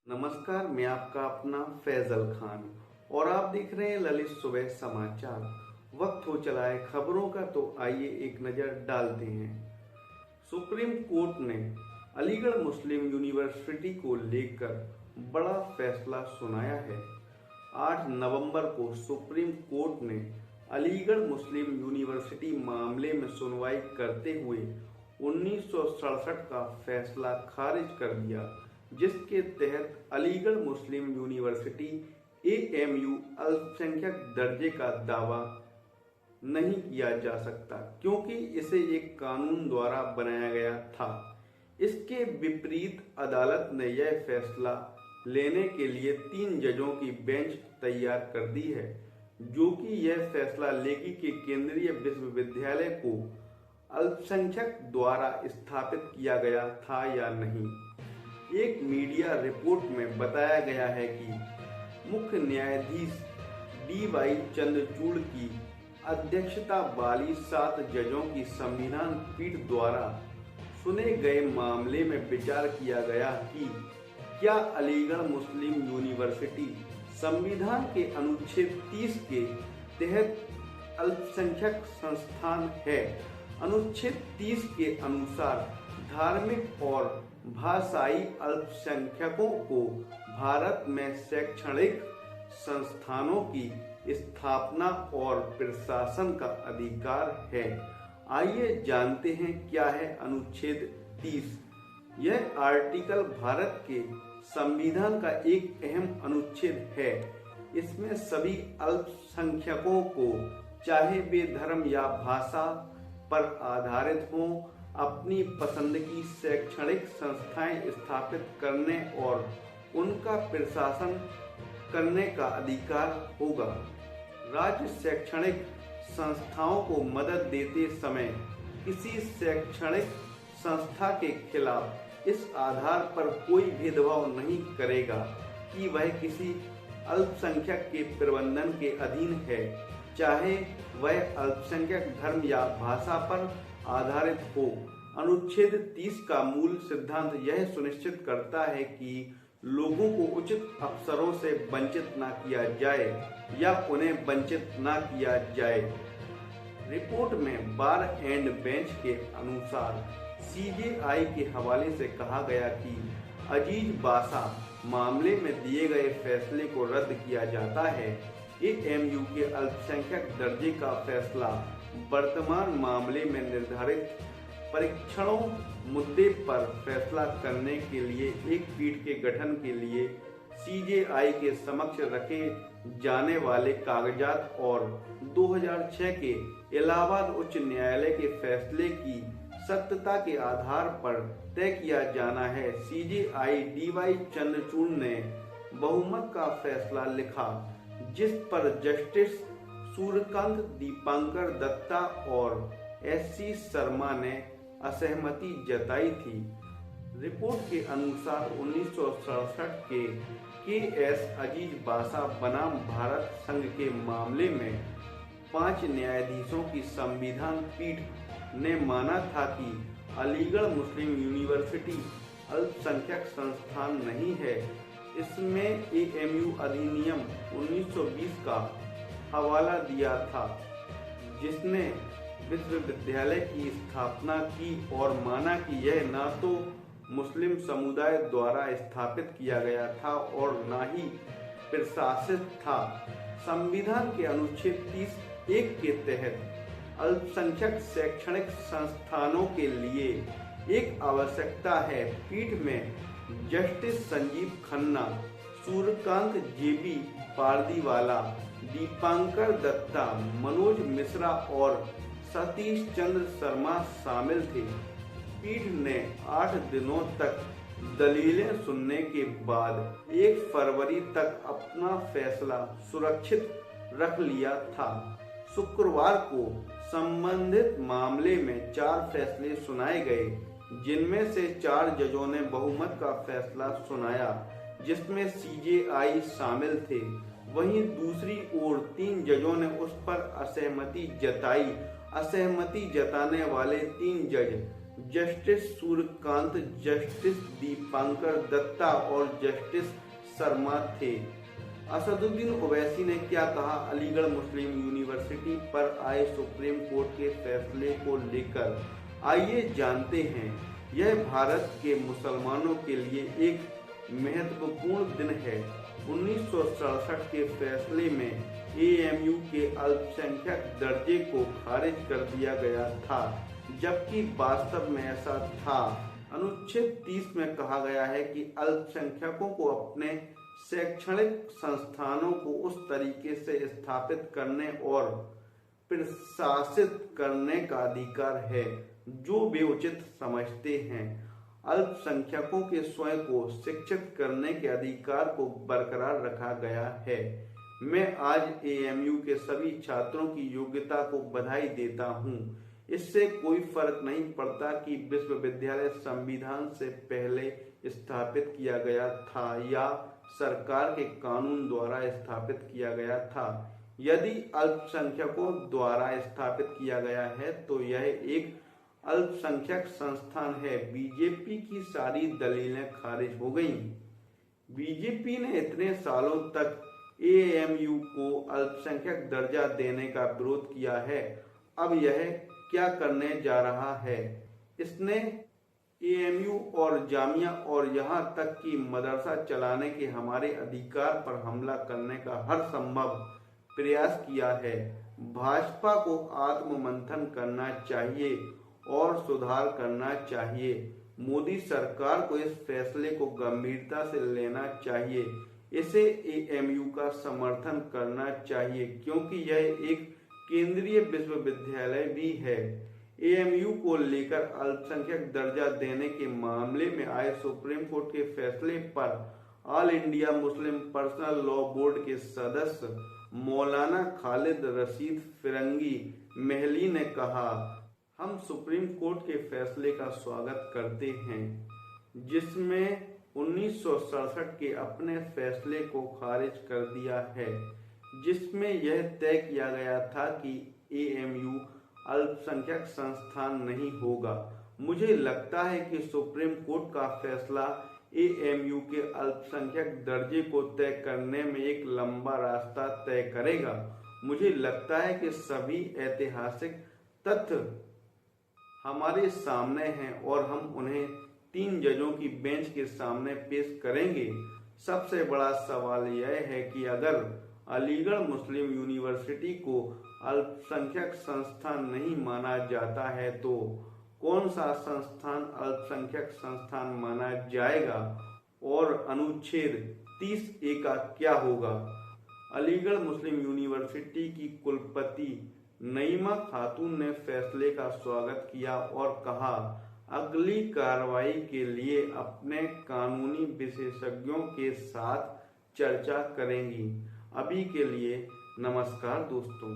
नमस्कार, मैं आपका अपना फैजल खान और आप देख रहे हैं ललित सुबह समाचार। वक्त हो चला है खबरों का, तो आइए एक नज़र डालते हैं। सुप्रीम कोर्ट ने अलीगढ़ मुस्लिम यूनिवर्सिटी को लेकर बड़ा फैसला सुनाया है। 8 नवंबर को सुप्रीम कोर्ट ने अलीगढ़ मुस्लिम यूनिवर्सिटी मामले में सुनवाई करते हुए 1967 का फैसला खारिज कर दिया, जिसके तहत अलीगढ़ मुस्लिम यूनिवर्सिटी AMU अल्पसंख्यक दर्जे का दावा नहीं किया जा सकता, क्योंकि इसे एक कानून द्वारा बनाया गया था। इसके विपरीत अदालत ने यह फैसला लेने के लिए 3 जजों की बेंच तैयार कर दी है, जो कि यह फैसला लेगी कि केंद्रीय विश्वविद्यालय को अल्पसंख्यक द्वारा स्थापित किया गया था या नहीं। एक मीडिया रिपोर्ट में बताया गया है कि मुख्य न्यायाधीश DY चंद्रचूड़ की अध्यक्षता वाली 7 जजों की संविधान पीठ द्वारा सुने गए मामले में विचार किया गया कि क्या अलीगढ़ मुस्लिम यूनिवर्सिटी संविधान के अनुच्छेद 30 के तहत अल्पसंख्यक संस्थान है। अनुच्छेद 30 के अनुसार धार्मिक और भाषाई अल्पसंख्यकों को भारत में शैक्षणिक संस्थानों की स्थापना और प्रशासन का अधिकार है। आइए जानते हैं क्या है अनुच्छेद 30। यह आर्टिकल भारत के संविधान का एक अहम अनुच्छेद है। इसमें सभी अल्पसंख्यकों को, चाहे वे धर्म या भाषा पर आधारित हों, अपनी पसंद की शैक्षणिक संस्थाएं स्थापित करने और उनका प्रशासन करने का अधिकार होगा। राज्य शैक्षणिक संस्थाओं को मदद देते समय किसी शैक्षणिक संस्था के खिलाफ इस आधार पर कोई भेदभाव नहीं करेगा कि वह किसी अल्पसंख्यक के प्रबंधन के अधीन है, चाहे वह अल्पसंख्यक धर्म या भाषा पर आधारित हो। अनुच्छेद 30 का मूल सिद्धांत यह सुनिश्चित करता है कि लोगों को उचित अवसरों से वंचित न किया जाए या उन्हें वंचित न किया जाए। रिपोर्ट में बार एंड बेंच के अनुसार CJI के हवाले से कहा गया कि अजीज बासा मामले में दिए गए फैसले को रद्द किया जाता है। AMU के अल्पसंख्यक दर्जे का फैसला वर्तमान मामले में निर्धारित परीक्षणों मुद्दे पर फैसला करने के लिए एक पीठ के गठन के लिए CJI के समक्ष रखे जाने वाले कागजात और 2006 के इलाहाबाद उच्च न्यायालय के फैसले की सत्यता के आधार पर तय किया जाना है। CJI DY चंद्रचूड़ ने बहुमत का फैसला लिखा, जिस पर जस्टिस सूर्यकांत, दीपांकर दत्ता और SC शर्मा ने असहमति जताई थी। रिपोर्ट के अनुसार 1967 के KS अजीज बासा बनाम भारत संघ के मामले में 5 न्यायाधीशों की संविधान पीठ ने माना था कि अलीगढ़ मुस्लिम यूनिवर्सिटी अल्पसंख्यक संस्थान नहीं है। इसमें AMU अधिनियम 1920 का हवाला दिया था, जिसने विश्वविद्यालय की स्थापना की और माना कि यह न तो मुस्लिम समुदाय द्वारा स्थापित किया गया था और न ही प्रशासित था। संविधान के अनुच्छेद 30(1) के तहत अल्पसंख्यक शैक्षणिक संस्थानों के लिए एक आवश्यकता है। पीठ में जस्टिस संजीव खन्ना, सूर्यकांत JB पारदीवाला, दीपांकर दत्ता, मनोज मिश्रा और सतीश चंद्र शर्मा शामिल थे। पीठ ने 8 दिनों तक दलीलें सुनने के बाद 1 फरवरी तक अपना फैसला सुरक्षित रख लिया था। शुक्रवार को संबंधित मामले में 4 फैसले सुनाए गए, जिनमें से 4 जजों ने बहुमत का फैसला सुनाया, जिसमें CJI शामिल थे। वहीं दूसरी ओर 3 जजों ने उस पर असहमति जताई। असहमति जताने वाले 3 जज जस्टिस सूर्यकांत, जस्टिस दीपांकर दत्ता और जस्टिस शर्मा थे। असदुद्दीन ओवैसी ने क्या कहा अलीगढ़ मुस्लिम यूनिवर्सिटी पर आए सुप्रीम कोर्ट के फैसले को लेकर, आइए जानते हैं। यह भारत के मुसलमानों के लिए एक महत्वपूर्ण दिन है। 1967 के फैसले में एएमयू के अल्पसंख्यक दर्जे को खारिज कर दिया गया था, जबकि वास्तव में ऐसा था। अनुच्छेद 30 में कहा गया है कि अल्पसंख्यकों को अपने शैक्षणिक संस्थानों को उस तरीके से स्थापित करने और प्रशासित करने का अधिकार है जो वे उचित समझते हैं। अल्पसंख्यकों के स्वयं को शिक्षित करने के अधिकार को बरकरार रखा गया है। मैं आज एएमयू के सभी छात्रों की योग्यता को बधाई देता हूं। इससे कोई फर्क नहीं पड़ता कि विश्वविद्यालय संविधान से पहले स्थापित किया गया था या सरकार के कानून द्वारा स्थापित किया गया था। यदि अल्पसंख्यकों द्वारा स्थापित किया गया है तो यह एक अल्पसंख्यक संस्थान है। बीजेपी की सारी दलीलें खारिज हो गईं। बीजेपी ने इतने सालों तक एएमयू को अल्पसंख्यक दर्जा देने का विरोध किया है। अब यह क्या करने जा रहा है? इसने एएमयू और जामिया और यहाँ तक कि मदरसा चलाने के हमारे अधिकार पर हमला करने का हर संभव प्रयास किया है। भाजपा को आत्ममंथन करना चाहिए और सुधार करना चाहिए। मोदी सरकार को इस फैसले को गंभीरता से लेना चाहिए। इसे एएमयू का समर्थन करना चाहिए क्योंकि यह एक केंद्रीय विश्वविद्यालय भी है। एएमयू को लेकर अल्पसंख्यक दर्जा देने के मामले में आए सुप्रीम कोर्ट के फैसले पर all India Muslim personal law board के सदस्य मौलाना खालिद रशीद फिरंगी महली ने कहा, हम सुप्रीम कोर्ट के फैसले का स्वागत करते हैं जिसमें 1967 के अपने फैसले को खारिज कर दिया है, जिसमें यह तय किया गया था कि एएमयू अल्पसंख्यक संस्थान नहीं होगा। मुझे लगता है कि सुप्रीम कोर्ट का फैसला एएमयू के अल्पसंख्यक दर्जे को तय करने में एक लंबा रास्ता तय करेगा। मुझे लगता है कि सभी ऐतिहासिक तथ्य हमारे सामने हैं और हम उन्हें 3 जजों की बेंच के सामने पेश करेंगे। सबसे बड़ा सवाल यह है कि अगर अलीगढ़ मुस्लिम यूनिवर्सिटी को अल्पसंख्यक संस्थान नहीं माना जाता है तो कौन सा संस्थान अल्पसंख्यक संस्थान माना जाएगा और अनुच्छेद 30A का क्या होगा? अलीगढ़ मुस्लिम यूनिवर्सिटी की कुलपति नईमा खातून ने फैसले का स्वागत किया और कहा, अगली कार्रवाई के लिए अपने कानूनी विशेषज्ञों के साथ चर्चा करेंगी। अभी के लिए नमस्कार दोस्तों।